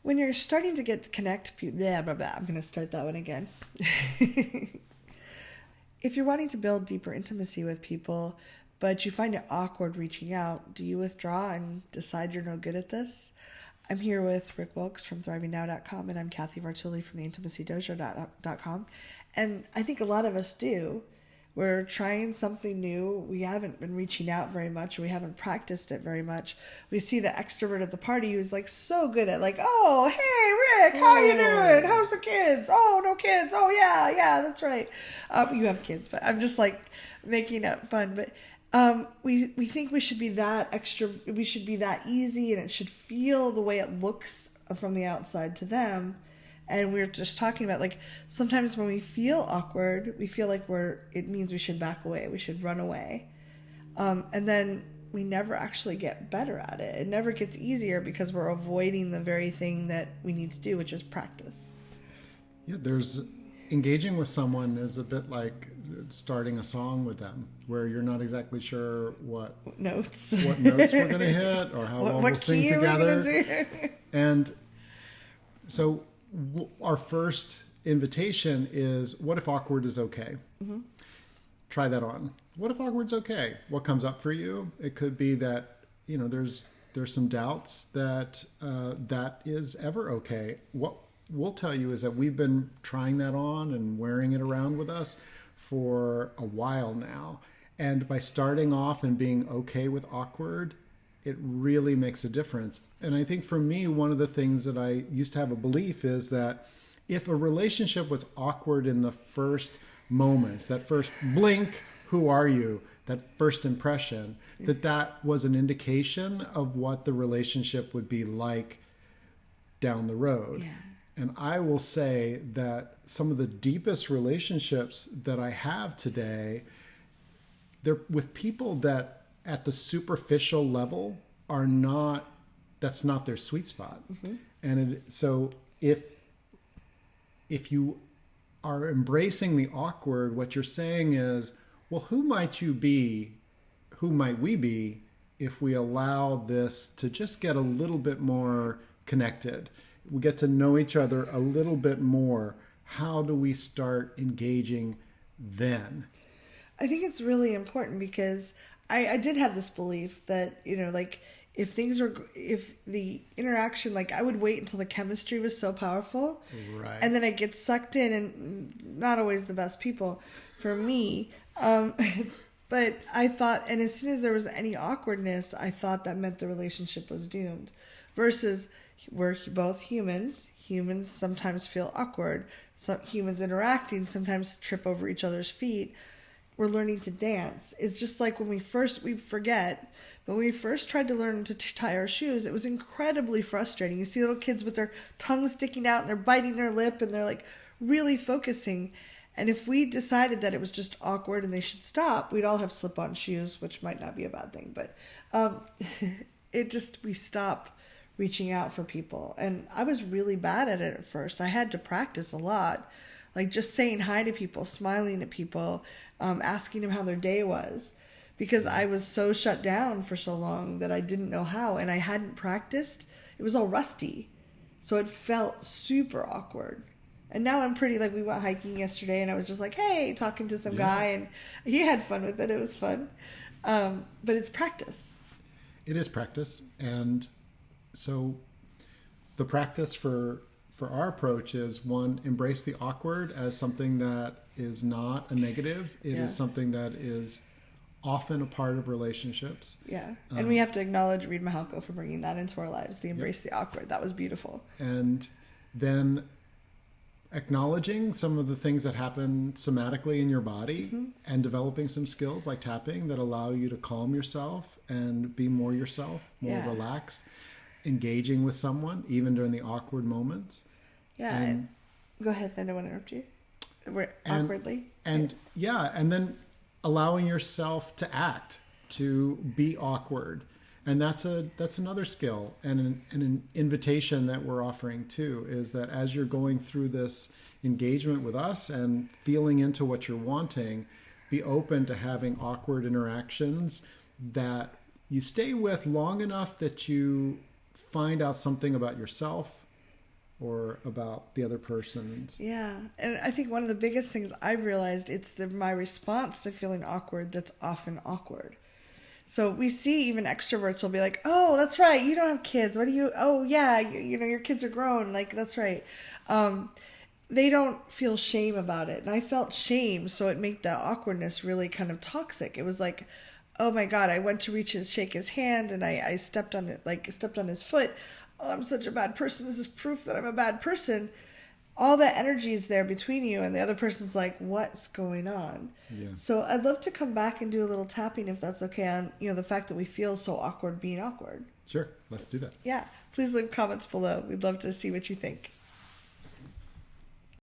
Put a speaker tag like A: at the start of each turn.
A: When you're starting to get blah, blah, blah, I'm going to start that one again. If you're wanting to build deeper intimacy with people, but you find it awkward reaching out, do you withdraw and decide you're no good at this? I'm here with Rick Wilkes from thrivingnow.com, and I'm Kathy Vartuli from the intimacydojo.com. And I think a lot of us do. We're trying something new. We haven't been reaching out very much. We haven't practiced it very much. We see the extrovert at the party who's like so good at like, oh, hey, Rick, how you doing? How's the kids? Oh, no kids. Oh, yeah, that's right. You have kids, but I'm just like making it fun. But we think we should be that extra, we should be that easy, and it should feel the way it looks from the outside to them. And we were just talking about, like, sometimes when we feel awkward, we feel like it means we should back away, we should run away. And then we never actually get better at it. It never gets easier because we're avoiding the very thing that we need to do, which is practice.
B: Yeah, engaging with someone is a bit like starting a song with them, where you're not exactly sure what notes we're going to hit or how well we'll sing together. And so our first invitation is, what if awkward is okay? Mm-hmm. Try that on. What if awkward's okay? What comes up for you? It could be that, there's some doubts that that is ever okay. What we'll tell you is that we've been trying that on and wearing it around with us for a while now. And by starting off and being okay with awkward, it really makes a difference. And I think for me, one of the things that I used to have a belief is that if a relationship was awkward in the first moments, that first blink, who are you, that first impression, that was an indication of what the relationship would be like down the road.
A: Yeah.
B: And I will say that some of the deepest relationships that I have today, they're with people that at the superficial level that's not their sweet spot. Mm-hmm. And so if you are embracing the awkward, what you're saying is, well, who might we be if we allow this to just get a little bit more connected? We get to know each other a little bit more. How do we start engaging then?
A: I think it's really important because I did have this belief that, if the interaction, like, I would wait until the chemistry was so powerful.
B: Right.
A: And then I get sucked in, and not always the best people for me. But I thought, and as soon as there was any awkwardness, I thought that meant the relationship was doomed. Versus we're both humans. Humans sometimes feel awkward. Some humans interacting sometimes trip over each other's feet. We're learning to dance. It's just like when we forget, but when we first tried to learn to tie our shoes, it was incredibly frustrating. You see little kids with their tongues sticking out and they're biting their lip and they're like really focusing. And if we decided that it was just awkward and they should stop, we'd all have slip-on shoes, which might not be a bad thing. But we stopped reaching out for people. And I was really bad at it at first. I had to practice a lot. Like just saying hi to people, smiling at people, asking them how their day was, because I was so shut down for so long that I didn't know how, and I hadn't practiced. It was all rusty. So it felt super awkward. And now I'm pretty, like, we went hiking yesterday and I was just like, hey, talking to some guy, and he had fun with it. It was fun. But it's practice.
B: It is practice. And so the practice for our approach is, one, embrace the awkward as something that is not a negative. It is something that is often a part of relationships.
A: Yeah. And we have to acknowledge Reed Mahalko for bringing that into our lives, the embrace the awkward. That was beautiful.
B: And then acknowledging some of the things that happen somatically in your body, mm-hmm. and developing some skills like tapping that allow you to calm yourself and be more yourself, more relaxed, engaging with someone, even during the awkward moments.
A: Yeah. And go ahead. I don't want to interrupt you. Awkwardly.
B: And and then allowing yourself to act, to be awkward. And that's another skill, and an invitation that we're offering too, is that as you're going through this engagement with us and feeling into what you're wanting, be open to having awkward interactions that you stay with long enough that you find out something about yourself or about the other person's.
A: Yeah. And I think one of the biggest things I've realized, it's my response to feeling awkward that's often awkward. So we see even extroverts will be like, oh, that's right, you don't have kids. What do you, oh yeah, you know, your kids are grown. Like, that's right. They don't feel shame about it. And I felt shame, so it made the awkwardness really kind of toxic. It was like, oh my God, I went to shake his hand, and I stepped on it, like stepped on his foot. Oh, I'm such a bad person. This is proof that I'm a bad person. All that energy is there between you, and the other person's like, what's going on?
B: Yeah.
A: So I'd love to come back and do a little tapping, if that's okay, on, you know, the fact that we feel so awkward being awkward.
B: Sure, let's do that.
A: Yeah. Please leave comments below. We'd love to see what you think.